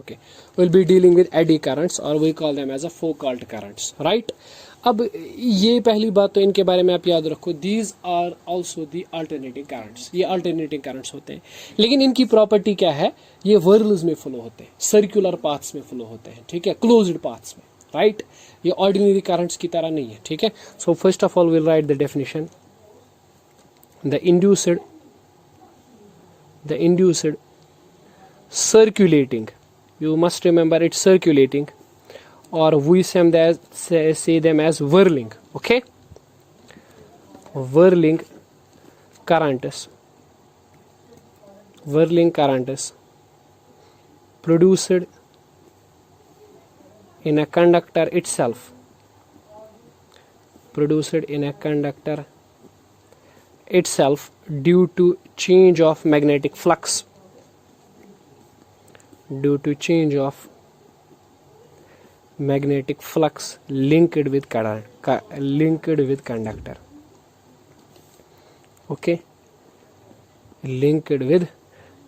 Okay, we'll be dealing with eddy currents or we call them as a Foucault currents, right? अब ये पहली बात तो इनके बारे में आप याद रखो, these are also the alternating currents, ये alternating currents होते हैं, लेकिन इनकी प्रॉपर्टी क्या है, ये whirls में फ्लो होते हैं, सर्कुलर पाथ्स में फ्लो होते हैं, ठीक है, क्लोज्ड पाथ्स में, राइट? ये ऑर्डिनरी करंट्स की तरह नहीं है, ठीक है? So first of all will write the definition, the induced circulating, you must remember it's circulating, or we say them as whirling, okay? Whirling currents produced in a conductor itself, due to change of magnetic flux, linked with conductor, okay, linked with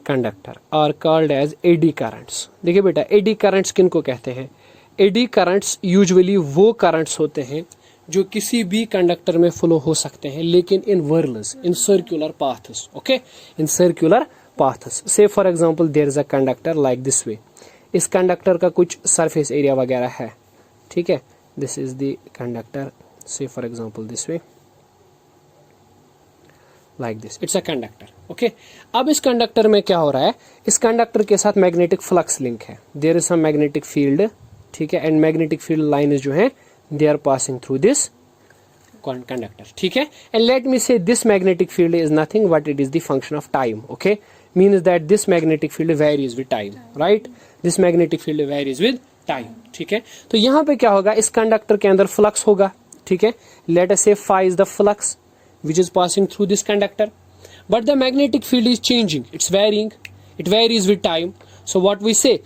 conductor are called as eddy currents. देखिए बेटा, eddy currents किनको कहते हैं? eddy currents usually वो currents होते हैं जो किसी भी कंडक्टर में फ्लो हो सकते हैं, लेकिन in whirls, in circular paths, okay, in circular paths. Say for example there is a conductor like this way, इस कंडक्टर का कुछ सरफेस एरिया वगैरह है, ठीक है, दिस इज द कंडक्टर, से for example this way like this, it's a conductor, okay. अब इस कंडक्टर में क्या हो रहा है, इस कंडक्टर के साथ मैग्नेटिक फ्लक्स लिंक है, there is some magnetic field, ठीक है, एंड मैग्नेटिक फील्ड लाइन जो है they are passing through this conductor, ठीक है. And let me say this magnetic field is nothing but it is the function of time, okay, means that this magnetic field varies with time, right? This magnetic field varies with time, ठीक है. तो यहाँ पे क्या होगा, इस conductor के अंदर फ्लक्स होगा, ठीक है. Let us say phi is the flux which is passing through this conductor, but the magnetic field is changing, it's varying, it varies with time. So what we say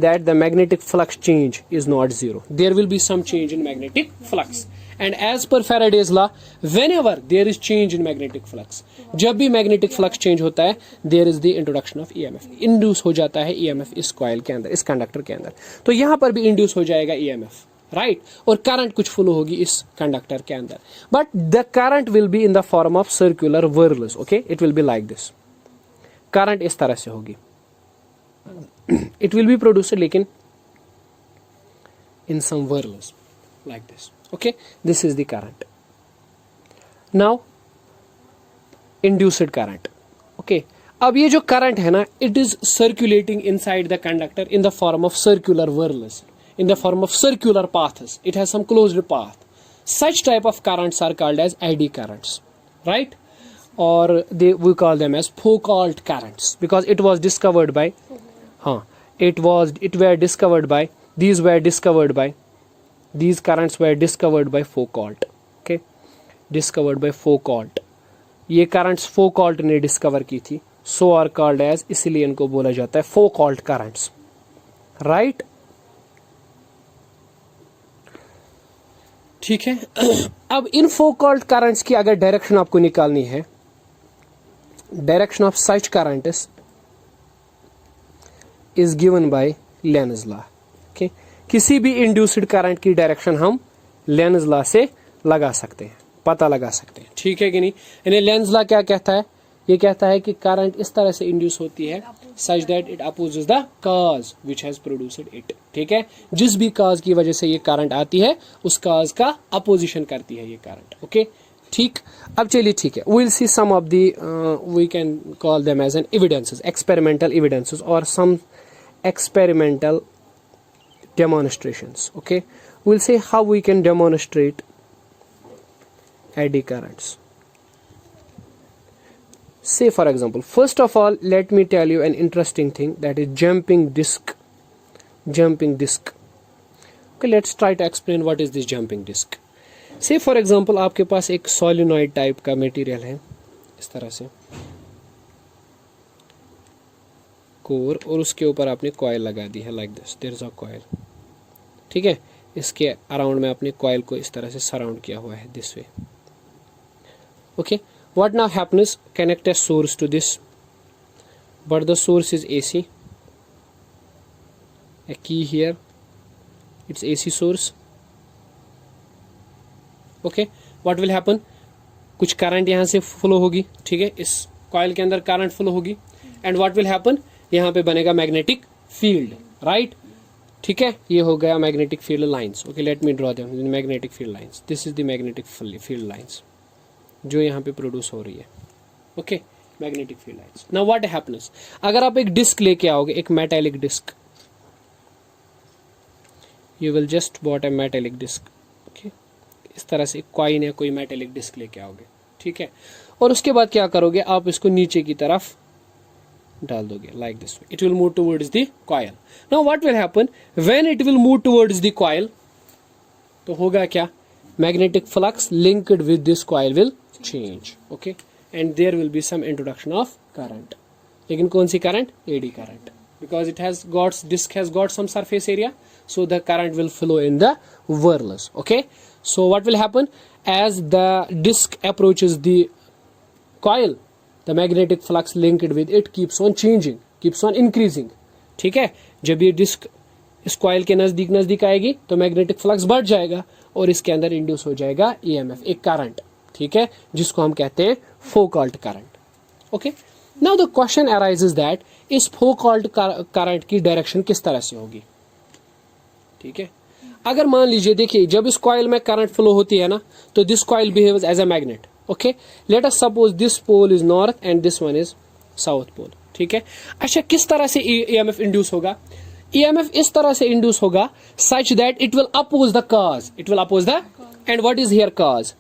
that the magnetic flux change is not zero. There will be some change in magnetic flux. And as per Faraday's law, whenever there is change in magnetic flux, जब भी magnetic flux change होता है, there is the introduction of EMF. Induce हो जाता है EMF इस coil के अंदर, इस conductor के अंदर. तो यहाँ पर भी induce हो जाएगा EMF, right? और current कुछ flow होगी इस conductor के अंदर. But the current will be in the form of circular whirls, okay? It will be like this. Current इस तरह से होगी. It will be produced लेकिन in some whirls like this, okay. This is the current. Now induced current, okay. अब ये जो current है ना, it is circulating inside the conductor in the form of circular whirls, in the form of circular paths. It has some closed path. Such type of currents are called as eddy currents, right? Or we call them as Foucault currents because it was discovered by these currents were discovered by Foucault, okay, discovered by Foucault. ये currents Foucault ने discover की थी, so are called as, इसलिए इनको बोला जाता है Foucault currents, right? ठीक है. अब इन Foucault currents की अगर डायरेक्शन आपको निकालनी है, direction of such currents is given by Lenz's law, okay? किसी भी इंड्यूस्ड करंट की डायरेक्शन हम लेंज लॉ से लगा सकते हैं, पता लगा सकते हैं, ठीक है कि नहीं. यानी लेंज लॉ क्या कहता है, ये कहता है कि करंट इस तरह से इंड्यूस होती है सच that it opposes the cause which has produced it, ठीक है. जिस भी कॉज की वजह से ये करंट आती है उस कॉज का अपोजिशन करती है ये करंट, ओके, ठीक. अब चलिए ठीक है, we'll see some of the we can call them as an evidences, experimental evidences or some experimental demonstrations, okay. We'll see how we can demonstrate eddy currents. Say for example, first of all let me tell you an interesting thing, that is jumping disk. Okay, let's try to explain what is this jumping disk. Say for example आपके पास एक solenoid type का material है इस तरह से core, और उसके ऊपर आपने कॉइल लगा दी है like this, there is a coil, ठीक है. इसके अराउंड में आपने कॉइल को इस तरह से सराउंड किया हुआ है this way, okay. What now happens, connect a source to this, but the source is AC, a key here, it's AC source. Okay, what will happen, कुछ करंट यहाँ से फ्लो होगी, ठीक है, इस कॉइल के अंदर करंट फ्लो होगी, एंड व्हाट विल हैपन, यहाँ पे बनेगा मैग्नेटिक फील्ड, राइट, ठीक है, ये हो गया magnetic field lines. Okay, let me draw them, magnetic field lines, this is the magnetic field lines जो यहाँ पे प्रोड्यूस हो रही है. Okay, magnetic field lines. Now what happens, अगर आप एक डिस्क लेके आओगे, एक metallic disc, you will just put a metallic disc. Okay, इस तरह से कॉइन या कोई मेटेलिक डिस्क लेके आओगे, ठीक है, और उसके बाद क्या करोगे, आप इसको नीचे की तरफ डाल दोगे, like this way, it will move towards the coil. Now what will happen, when it will move towards the coil, तो होगा क्या, magnetic flux linked with this coil will change. Okay, and there will be some introduction of current, लेकिन कौन सी current, eddy current, because it has got, disc has got some surface area, so the current will flow in the whirlers. Okay, so what will happen, as the disc approaches the coil, the magnetic flux linked with it keeps on changing, keeps on increasing. ठीक है, जब ये disc इस coil के नजदीक नजदीक आएगी तो मैग्नेटिक फ्लक्स बढ़ जाएगा और इसके अंदर इंड्यूस हो जाएगा ईएमएफ, एक करंट, ठीक है, जिसको हम कहते हैं Foucault current. Okay, now the question arises that इस फोकाल्ट करंट की डायरेक्शन किस तरह से होगी. ठीक है, अगर मान लीजिए, देखिए, जब इस कॉइल में करंट फ्लो होती है ना, तो this coil behaves as a magnet. Okay, let us suppose this pole is north and this one is south pole. ठीक है, अच्छा, किस तरह से ईएमएफ इंड्यूस होगा, ईएमएफ इस तरह से इंड्यूस होगा such that it will oppose the cause, it will oppose the, and what is here cause,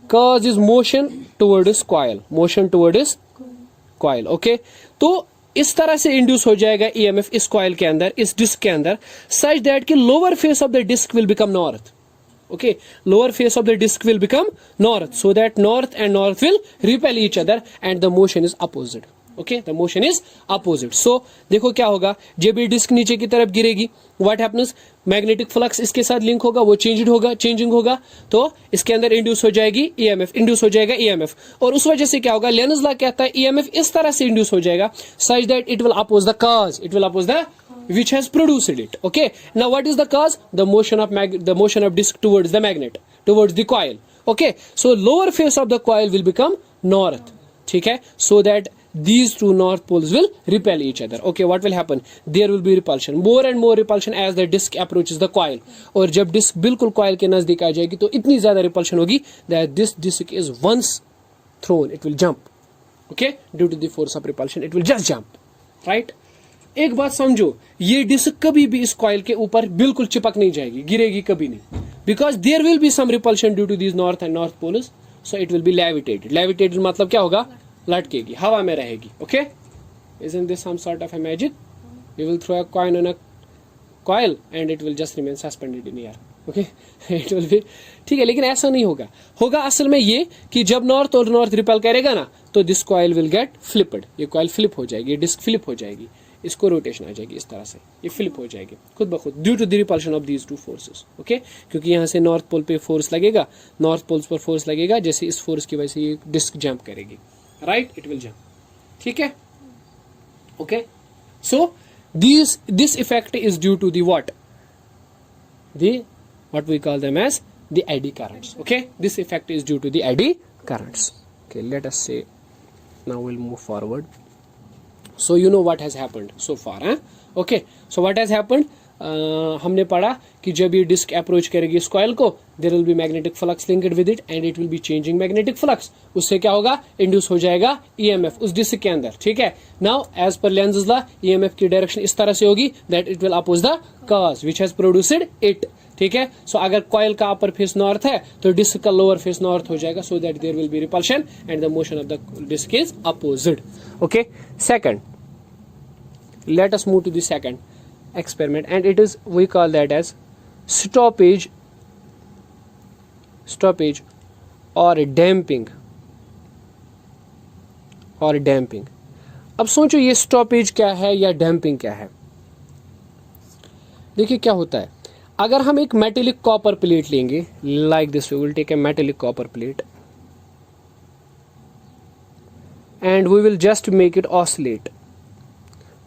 cause is motion toward this coil, motion toward this coil. Okay, तो इस तरह से induce हो जाएगा ईएमएफ इस कॉइल के अंदर, इस डिस्क के अंदर, सच दैट कि lower face of the disc will become north. Okay, lower face of the disc will become north, so that north and north will repel each other and the motion is opposite. Okay, the motion is opposite. So देखो क्या होगा, जब ये disc नीचे की तरफ गिरेगी, what happens, magnetic flux इसके साथ लिंक होगा, वो चेंजिंग होगा, तो इसके अंदर इंड्यूस हो जाएगी ईएमएफ, इंड्यूस हो जाएगा ईएमएफ, और उस वजह से क्या होगा, लेनज़ लॉ कहता है ईएमएफ इस तरह से इंड्यूस हो जाएगा such that it will oppose the cause, it will oppose द which has produced it. Okay, now what is the cause, the motion of disk towards the magnet, towards the coil. Okay, so lower face of the coil will become north. ठीक है, so that these two north poles will repel each other. Okay, what will happen, there will be repulsion, more and more repulsion as the disk approaches the coil. और जब disc बिल्कुल coil के नजदीक आ जाएगी तो इतनी ज्यादा repulsion होगी that this disk is once thrown, it will jump. Okay, due to the force of repulsion it will just jump, right. एक बात समझो, ये डिस्क कभी भी इस कॉइल के ऊपर बिल्कुल चिपक नहीं जाएगी, गिरेगी कभी नहीं, because there will be some repulsion due to these north and north poles, so it will be levitated. Levitated मतलब क्या होगा, लटकेगी, हवा में रहेगी. Okay, isn't this some sort of a magic? You will throw a coin on a coil and it will just remain suspended in air. Okay, it will be, ठीक है, लेकिन ऐसा नहीं होगा. होगा असल में ये कि जब नॉर्थ और नॉर्थ रिपेल करेगा ना, तो this coil will get flipped, ये कॉइल फ्लिप हो जाएगी, ये डिस्क फ्लिप हो जाएगी, इसको रोटेशन आ जाएगी, इस तरह से ये फ्लिप हो जाएगी खुद ब खुद due to the repulsion of these two forces. Okay, क्योंकि यहाँ से नॉर्थ पोल पे फोर्स लगेगा, नॉर्थ पोल्स पर फोर्स लगेगा, जैसे इस फोर्स की वजह से ये डिस्क जंप करेगी, राइट, इट विल जंप. ठीक है, okay, so this effect is due to the what we call them as the eddy currents. Okay, this effect is due to the eddy currents. Okay, let us say, now we'll move forward. So you know what has happened so far, huh? Okay, so what has happened, हमने पढ़ा कि जब ये disc approach करेगी इस coil को, there will be magnetic flux linked with it and it will be changing magnetic flux. उससे क्या होगा, इंड्यूस हो जाएगा ईएमएफ उस डिस्क के अंदर. ठीक है, now as per Lenz law EMF की डायरेक्शन इस तरह से होगी that it will oppose the cause which has produced it. ठीक है, सो अगर कॉइल का अपर फेस नॉर्थ है तो डिस्क का लोअर फेस नॉर्थ हो जाएगा, so that there will be repulsion and the motion of the disc is opposite. Okay, second, let us move to the second experiment, and it is, we call that as stoppage or damping. अब सोचो ये stoppage क्या है या damping क्या है. देखिए क्या होता है, अगर हम एक मेटेलिक कॉपर प्लेट लेंगे, like this, we will take a metallic copper plate and we will just make it oscillate.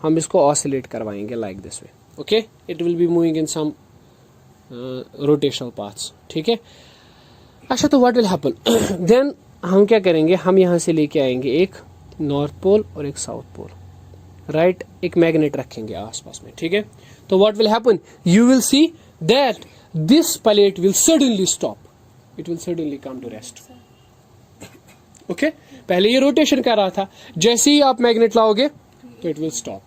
हम इसको ऑसिलेट करवाएंगे like this way. Okay, it will be moving in some rotational paths, ठीक है। अच्छा, तो what will happen then, हम क्या करेंगे, हम यहां से लेके आएंगे एक नॉर्थ पोल और एक साउथ पोल, राइट, एक मैग्नेट रखेंगे आसपास में, ठीक है। तो what will happen, you will see that this plate will suddenly stop, it will suddenly come to rest, okay. पहले ये रोटेशन कर रहा था, जैसे ही आप मैग्नेट लाओगे तो it will stop,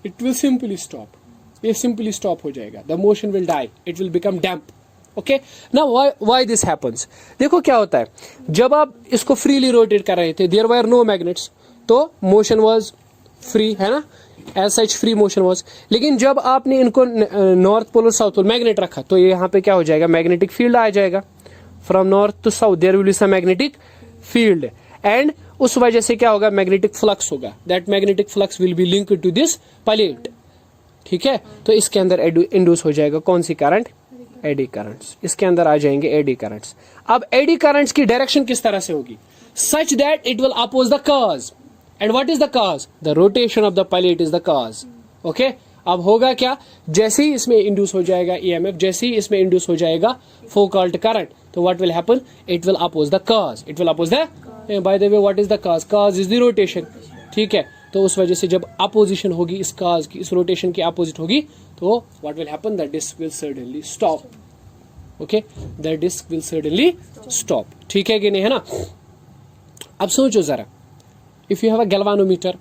it will simply stop, ये सिंपली स्टॉप हो जाएगा, the motion will die, it will become damp, okay. Now why this happens, देखो क्या होता है, जब आप इसको फ्रीली रोटेट कर रहे थे, देयर वर नो मैग्नेट्स, तो मोशन वाज फ्री, है ना, as such free motion was. लेकिन जब आपने इनको नॉर्थ पोल और साउथ पोल मैग्नेट रखा, तो ये यहाँ पे क्या हो जाएगा, मैग्नेटिक फील्ड आ जाएगा, from north to south there will be some magnetic field, and उस वजह से क्या होगा, मैग्नेटिक फ्लक्स होगा, that magnetic flux will be linked to this plate, ठीक है। तो इसके अंदर इंड्यूस हो जाएगा कौन सी करंट, एडी करंट्स, इसके अंदर आ जाएंगे एडी करंट्स। अब एडी करंट्स की डायरेक्शन किस तरह से होगी, such that it will oppose the cause, and what is the cause, the rotation of the plate is the cause, okay. अब होगा क्या, जैसे ही इसमें इंड्यूस हो जाएगा ईएमएफ, जैसे ही इसमें इंड्यूस हो जाएगा फोकाल्ट करंट, तो what will happen, it will oppose the cause, it will oppose the, by the way what is the cause, cause is the rotation, ठीक है। तो उस वजह से जब अपोजिशन होगी इस कॉज की, इस रोटेशन की अपोजिट होगी, तो what will happen, the disc will suddenly stop, okay, the disc will suddenly stop, ठीक है कि नहीं, है ना। अब सोचो जरा, if you have a galvanometer,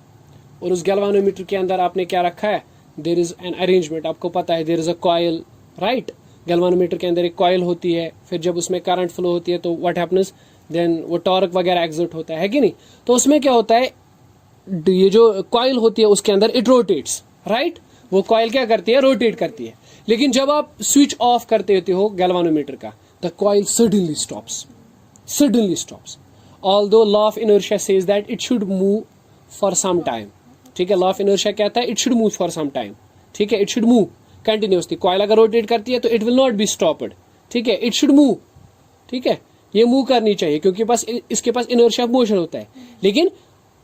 और उस गैल्वानोमीटर के अंदर आपने क्या रखा है, देयर इज एन अरेंजमेंट, आपको पता है there is a coil, right, galvanometer के अंदर एक कॉइल होती है, फिर जब उसमें करंट फ्लो होती है तो व्हाट हैपन्स, देन वो टॉर्क वगैरह एग्जिट होता है कि नहीं। तो उसमें क्या होता है, ये जो कॉइल होती है उसके अंदर इट रोटेट्स, राइट, वो कॉइल क्या करती है, रोटेट करती है। लेकिन जब आप स्विच ऑफ करते होते हो गैल्वानोमीटर का, the coil suddenly stops, suddenly stops, although law of inertia says that it should move for some time, ठीक है। लॉ ऑफ इनर्शिया कहता है it should move for some time, ठीक है, it should move continuously. Coil अगर rotate करती है तो it will not be stopped, ठीक है, इट शुड मूव, ठीक है, ये मूव करनी चाहिए क्योंकि पास इसके पास इनर्शिया ऑफ मोशन होता है। लेकिन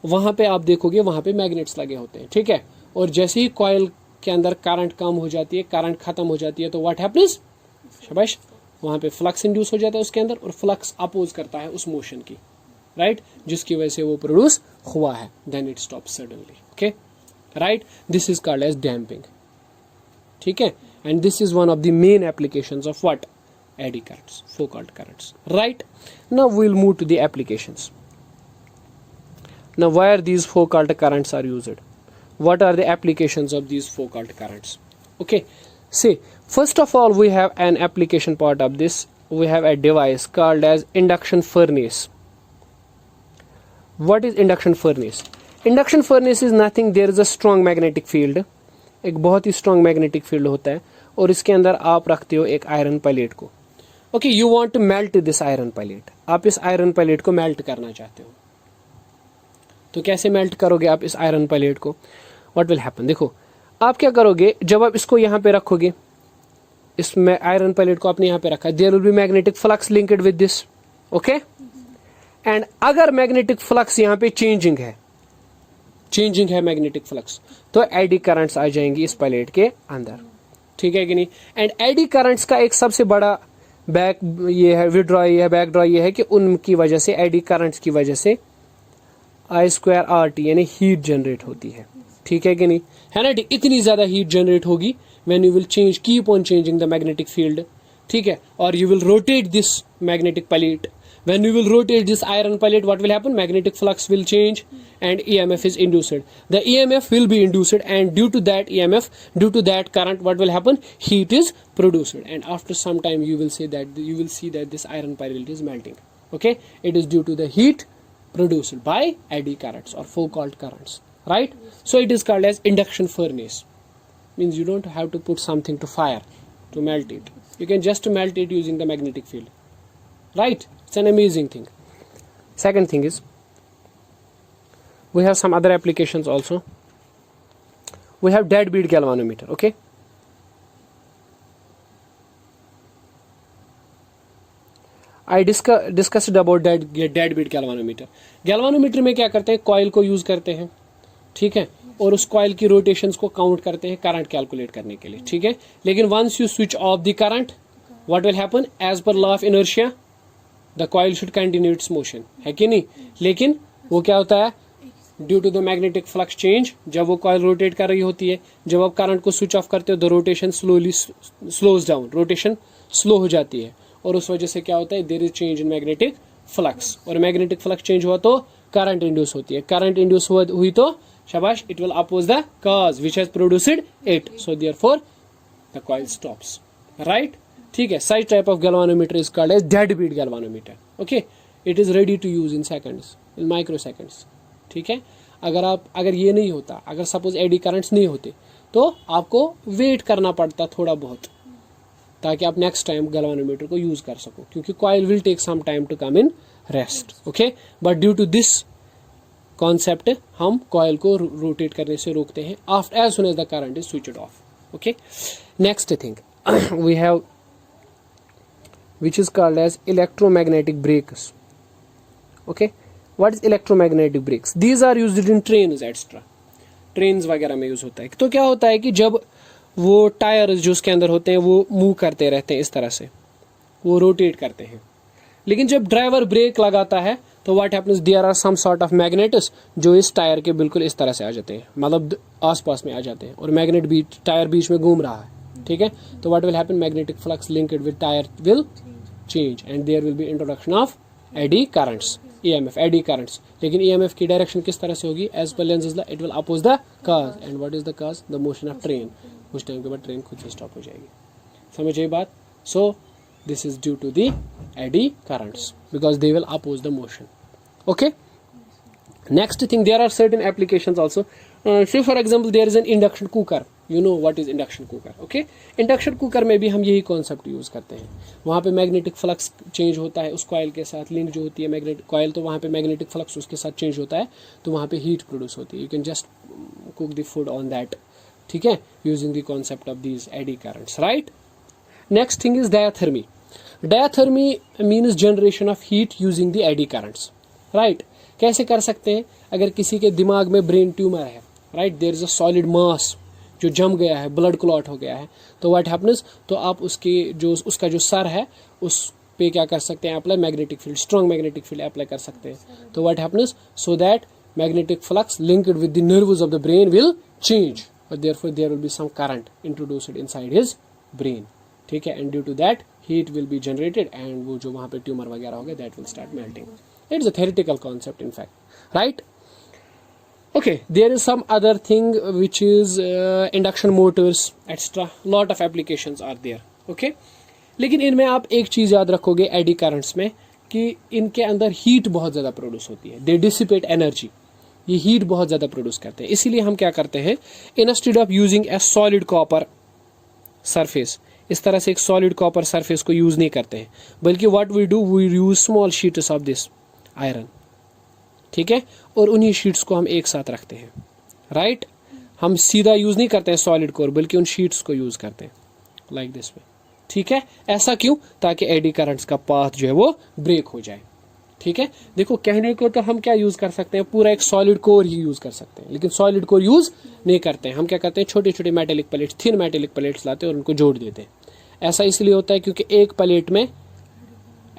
वहां पे आप देखोगे वहां पे मैग्नेट्स लगे होते हैं, ठीक है, और जैसे ही कॉइल के अंदर करंट कम हो जाती है, करंट खत्म हो जाती है, तो व्हाट हैपन्स, शाबाश, वहां पे फ्लक्स इंड्यूस हो जाता है उसके अंदर, और फ्लक्स अपोज करता है उस मोशन की, राइट, जिसकी वजह से वो प्रोड्यूस हुआ है, then it stop suddenly, okay, right, this is called as damping, ठीक है, and this is one of the main applications of what, eddy currents, Foucault currents, right. Now we will move to the applications. Now, where these Foucault currents are used? What are the applications of these Foucault currents? Okay, see, first of all, we have an application part of this. We have a device called as induction furnace. What is induction furnace? Induction furnace is nothing. There is a strong magnetic field. एक बहुत ही strong magnetic field होता है, और इसके अंदर आप रखते हो एक आयरन प्लेट को. Okay, you want to melt this iron plate. आप इस आयरन प्लेट को मेल्ट करना चाहते हो. तो कैसे मेल्ट करोगे आप इस आयरन प्लेट को? व्हाट विल हैपन, देखो आप क्या करोगे, जब आप इसको यहाँ पे रखोगे, इसमें आयरन प्लेट को आपने यहाँ पे रखा, there will be magnetic flux linked with this, okay, and अगर मैग्नेटिक फ्लक्स यहाँ पे चेंजिंग है मैग्नेटिक फ्लक्स, तो एडी करंट्स आ जाएंगी इस प्लेट के अंदर, ठीक है कि नहीं। एंड एडी करंट्स का एक सबसे बड़ा बैक ये है, विड्रॉ ये है, बैक ड्रॉ ये है कि उनकी वजह से, एडी करंट्स की वजह से I²RT यानी हीट जनरेट होती है, ठीक है कि नहीं, है ना। इतनी ज्यादा हीट जनरेट होगी when you will change, keep on changing the magnetic field, ठीक है, और you will rotate this magnetic plate. When you will rotate this iron plate, what will happen? Magnetic flux will change and EMF is induced. The EMF will be induced, and due to that EMF, due to that current, what will happen? Heat is produced, and after some time you will see that this iron plate is melting. Okay, it is due to the heat produced by eddy currents or Foucault currents, right? So it is called as induction furnace. Means you don't have to put something to fire to melt it. You can just melt it using the magnetic field, right? It's an amazing thing. Second thing is, we have some other applications also. We have deadbeat galvanometer, okay? I discussed about deadbeat galvanometer. Galvanometer में क्या करते हैं, coil को use करते हैं, ठीक है, और उस कॉइल की रोटेशंस को काउंट करते हैं करंट कैलकुलेट करने के लिए, ठीक है। लेकिन once you switch off the current, what will happen, as per law of inertia the coil should continue its motion, है कि नहीं। लेकिन वो क्या होता है, due to the magnetic flux change, जब वो कॉइल रोटेट कर रही होती है, जब आप करंट को स्विच ऑफ करते हो the rotation slowly slows down, rotation slow हो जाती है, और उस वजह से क्या होता है, there is change in magnetic flux, और मैग्नेटिक फ्लक्स चेंज हुआ तो करंट इंड्यूस होती है, करंट इंड्यूस हुई तो शाबाश, it will oppose the cause which has produced it, so therefore the coil stops, right, ठीक है। Such type of galvanometer is called as dead beat galvanometer, okay. It is ready to use in seconds, in micro seconds, ठीक है। अगर ये नहीं होता, अगर suppose eddy currents नहीं होते, तो आपको वेट करना पड़ता थोड़ा बहुत, ताकि आप नेक्स्ट टाइम गैल्वानोमीटर को यूज कर सको, क्योंकि coil will take some time to come in rest, okay. But due to this concept हम कॉइल को रोटेट करने से रोकते हैं after as soon as the current is switched off, okay. Next thing we have which is called as electromagnetic brakes, okay. what is electromagnetic brakes? These are used in trains etc, trains वगैरह में use होता है। तो क्या होता है कि जब वो टायर जो उसके अंदर होते हैं वो मूव करते रहते हैं, इस तरह से वो रोटेट करते हैं, लेकिन जब ड्राइवर ब्रेक लगाता है तो what happens, there are some sort of magnets जो इस टायर के बिल्कुल इस तरह से आ जाते हैं, मतलब आसपास में आ जाते हैं, और मैग्नेट भी टायर बीच में घूम रहा है, ठीक है। तो what will happen, magnetic flux linked with tyre will change and there will be introduction of eddy currents, EMF, eddy currents। लेकिन EMF की डायरेक्शन किस तरह से होगी, as per Lenz's law it will oppose the cause, and what is the cause, the motion of train। उस time के बाद train खुद से स्टॉप हो जाएगी, समझ ये बात। so this is due to the eddy currents because they will oppose the motion, okay। next thing, there are certain applications also, say for example there is an induction cooker, you know what is induction cooker, okay। Induction cooker में भी हम यही concept use करते हैं, वहाँ पे magnetic flux change होता है, उस कॉइल के साथ लिंक जो होती है मैग्नेटिक कॉइल, तो वहाँ पे मैग्नेटिक फ्लक्स उसके साथ चेंज होता है, तो वहाँ पे हीट प्रोड्यूस होती है, you can just cook the food on that, ठीक है, using the concept of these eddy currents, right. Next thing is diathermy. Diathermy means generation of heat using the eddy currents, right. कैसे कर सकते हैं, अगर किसी के दिमाग में ब्रेन ट्यूमर है, right, there is a solid mass जो जम गया है, ब्लड क्लॉट हो गया है, तो व्हाट हैपन्स, तो आप उसका जो सर है उस पे क्या कर सकते हैं, apply magnetic field, strong magnetic field apply कर सकते हैं, तो what happens, so that magnetic flux linked with the nerves of the brain will change, और therefore there will be some current introduced inside his brain, ठीक है, and due to that heat will be generated, and वो जो वहाँ पे tumour वगैरह हो गया that will start melting. It's a theoretical concept in fact, right. Okay, there is some other thing which is induction motors etc, lot of applications are there, okay। लेकिन इनमें आप एक चीज याद रखोगे एडी करंट्स में, कि इनके अंदर हीट बहुत ज्यादा प्रोड्यूस होती है, दे डिसिपेट एनर्जी, ये हीट बहुत ज्यादा प्रोड्यूस करते हैं। इसीलिए हम क्या करते हैं, instead of using a solid copper surface, इस तरह से एक सॉलिड कॉपर सरफेस को यूज नहीं करते हैं, बल्कि what we do, we use small sheets of this iron, ठीक है, और उन्हीं शीट्स को हम एक साथ रखते हैं, राइट। हम सीधा यूज नहीं करते हैं सॉलिड कोर, बल्कि उन शीट्स को यूज करते हैं लाइक दिस में, ठीक है। ऐसा क्यों, ताकि एडी करंट्स का पाथ जो है वो ब्रेक हो जाए, ठीक है। देखो कहने को तो हम क्या यूज कर सकते हैं, पूरा एक सॉलिड कोर ही यूज कर सकते हैं, लेकिन सॉलिड कोर यूज नहीं करते हैं। हम क्या करते हैं, छोटे छोटे metallic plates, thin metallic plates लाते हैं और उनको जोड़ देते हैं। ऐसा इसलिए होता है क्योंकि एक प्लेट में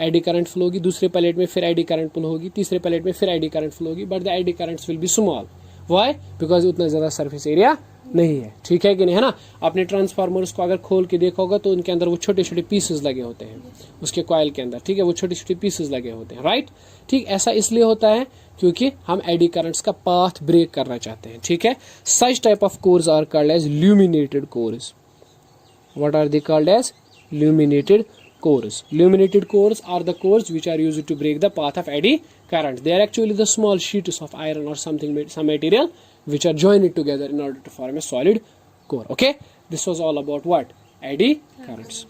एडी करंट फ्लो होगी, दूसरे प्लेट में फिर एडी करंट फ्लो होगी, तीसरे प्लेट में फिर एडी करंट फ्लो होगी, but the eddy currents will be small, why, because उतना ज्यादा सरफेस एरिया नहीं है, ठीक है कि नहीं, है ना। आपने ट्रांसफार्मर्स को अगर खोल के देखा होगा तो उनके अंदर वो छोटे छोटे पीसेस लगे होते हैं, उसके कॉइल के अंदर, ठीक है, वो छोटे छोटे पीसेस लगे होते हैं, राइट, ठीक। ऐसा इसलिए होता है क्योंकि हम एडी करंट्स का पाथ ब्रेक करना चाहते हैं, ठीक है। Such type of cores are called as laminated cores. What are they called as, laminated cores. Illuminated cores are the cores which are used to break the path of eddy currents. They are actually the small sheets of iron or some material which are joined together in order to form a solid core. Okay, this was all about what, eddy currents.